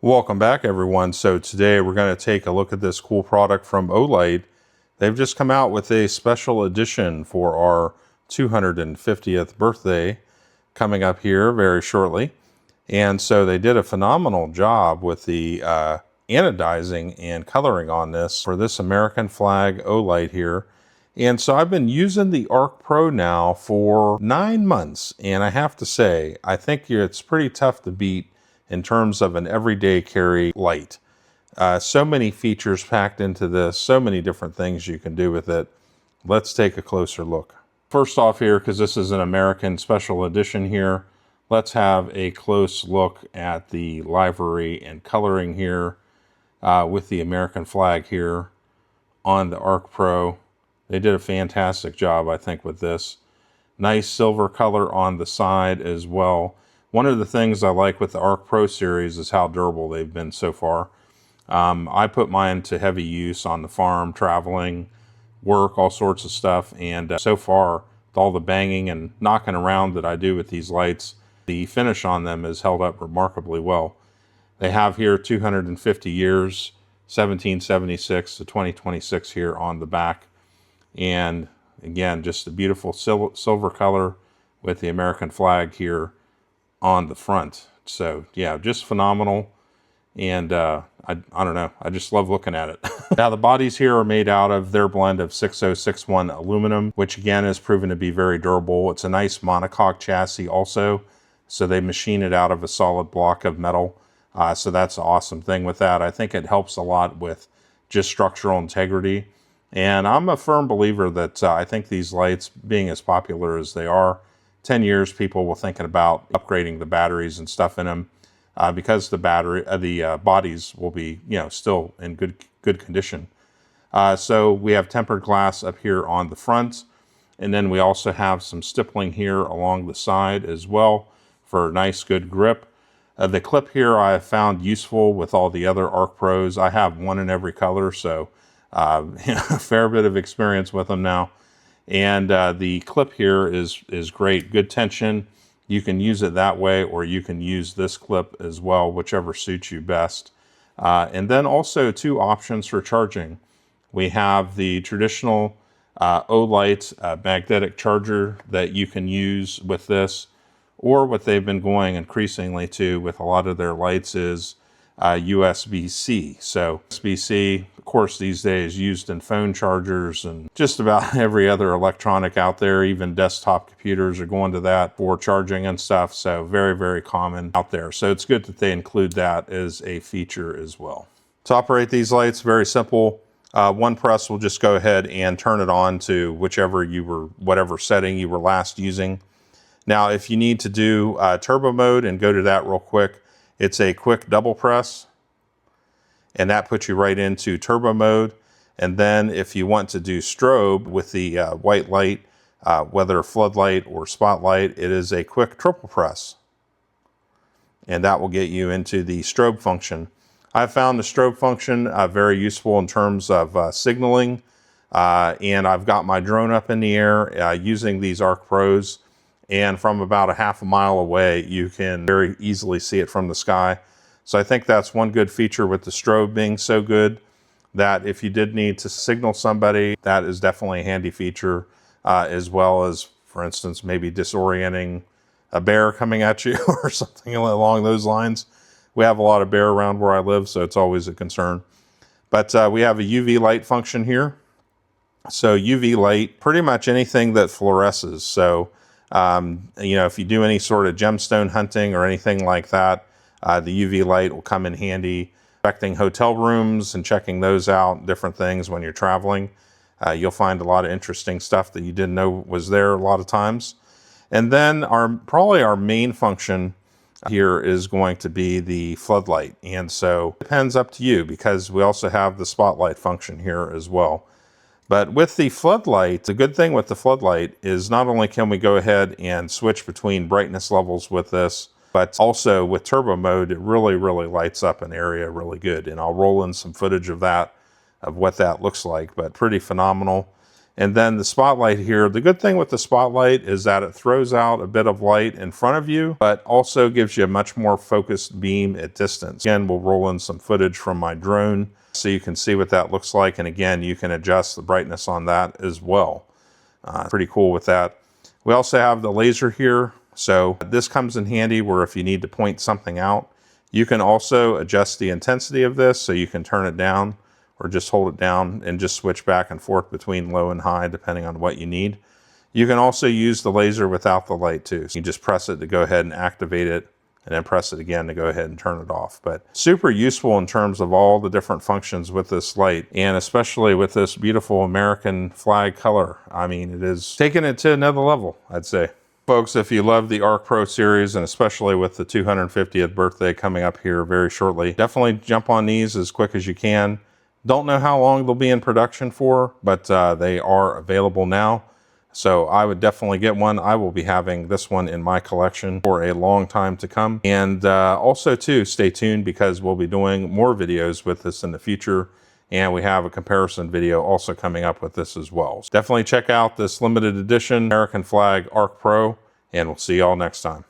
Welcome back, everyone. So today we're going to take a look at this cool product from OLIGHT. They've just come out with a special edition for our 250th birthday coming up here very shortly. And so they did a phenomenal job with the anodizing and coloring on this for this American flag OLIGHT here. And so I've been using the ArkPro now for 9 months. And I have to say, I think it's pretty tough to beat in terms of an everyday carry light. So many features packed into this, so many different things you can do with it. Let's take a closer look. First off here, because this is an American special edition here, let's have a close look at the livery and coloring here with the American flag here on the ArkPro. They did a fantastic job, I think, with this. Nice silver color on the side as well. One of the things I like with the ArkPro series is how durable they've been so far. I put mine to heavy use on the farm, traveling, work, all sorts of stuff. And so far, with all the banging and knocking around that I do with these lights, the finish on them has held up remarkably well. They have here 250 years, 1776 to 2026 here on the back. And again, just a beautiful silver color with the American flag here on the front. So yeah, just phenomenal. And I don't know, I just love looking at it. Now the bodies here are made out of their blend of 6061 aluminum, which again has proven to be very durable. It's a nice monocoque chassis also, so they machine it out of a solid block of metal. So that's an awesome thing with that. I think it helps a lot with just structural integrity. And I'm a firm believer that I think these lights, being as popular as they are, 10 years people were thinking about upgrading the batteries and stuff in them because the bodies will be, still in good condition. So we have tempered glass up here on the front, and then we also have some stippling here along the side as well for nice good grip. The clip here I have found useful with all the other ArkPros. I have one in every color, so a fair bit of experience with them now. And the clip here is great, good tension. You can use it that way, or you can use this clip as well, whichever suits you best. And then also 2 options for charging. We have the traditional OLIGHT magnetic charger that you can use with this, or what they've been going increasingly to with a lot of their lights is USB-C. So USB-C, of course, these days used in phone chargers and just about every other electronic out there. Even desktop computers are going to that for charging and stuff. So very, very common out there. So it's good that they include that as a feature as well. To operate these lights, very simple. One press will just go ahead and turn it on to whatever setting you were last using. Now, if you need to do turbo mode and go to that real quick, it's a quick double press, and that puts you right into turbo mode. And then if you want to do strobe with the white light, whether floodlight or spotlight, it is a quick triple press. And that will get you into the strobe function. I've found the strobe function very useful in terms of signaling. And I've got my drone up in the air using these ArkPros. And from about a half a mile away, you can very easily see it from the sky. So I think that's one good feature with the strobe being so good, that if you did need to signal somebody, that is definitely a handy feature, as well as, for instance, maybe disorienting a bear coming at you or something along those lines. We have a lot of bear around where I live, so it's always a concern. But we have a UV light function here. So UV light, pretty much anything that fluoresces. So if you do any sort of gemstone hunting or anything like that, the UV light will come in handy. Inspecting hotel rooms and checking those out, different things when you're traveling. You'll find a lot of interesting stuff that you didn't know was there a lot of times. And then probably our main function here is going to be the floodlight. And so it depends up to you, because we also have the spotlight function here as well. But with the floodlight, the good thing with the floodlight is not only can we go ahead and switch between brightness levels with this, but also with turbo mode, it really, really lights up an area really good. And I'll roll in some footage of that, of what that looks like, but pretty phenomenal. And then the spotlight here, the good thing with the spotlight is that it throws out a bit of light in front of you, but also gives you a much more focused beam at distance. Again, we'll roll in some footage from my drone so you can see what that looks like. And again, you can adjust the brightness on that as well. Pretty cool with that. We also have the laser here. So this comes in handy where if you need to point something out, you can also adjust the intensity of this, so you can turn it down or just hold it down and just switch back and forth between low and high depending on what you need. You can also use the laser without the light too. So you just press it to go ahead and activate it, and then press it again to go ahead and turn it off. But super useful in terms of all the different functions with this light, and especially with this beautiful American flag color. I mean, it is taking it to another level, I'd say. Folks, if you love the ArkPro series, and especially with the 250th birthday coming up here very shortly, definitely jump on these as quick as you can. Don't know how long they'll be in production for, but they are available now. So I would definitely get one. I will be having this one in my collection for a long time to come. And also too, stay tuned because we'll be doing more videos with this in the future. And we have a comparison video also coming up with this as well. So definitely check out this limited edition American flag ArkPro, and we'll see y'all next time.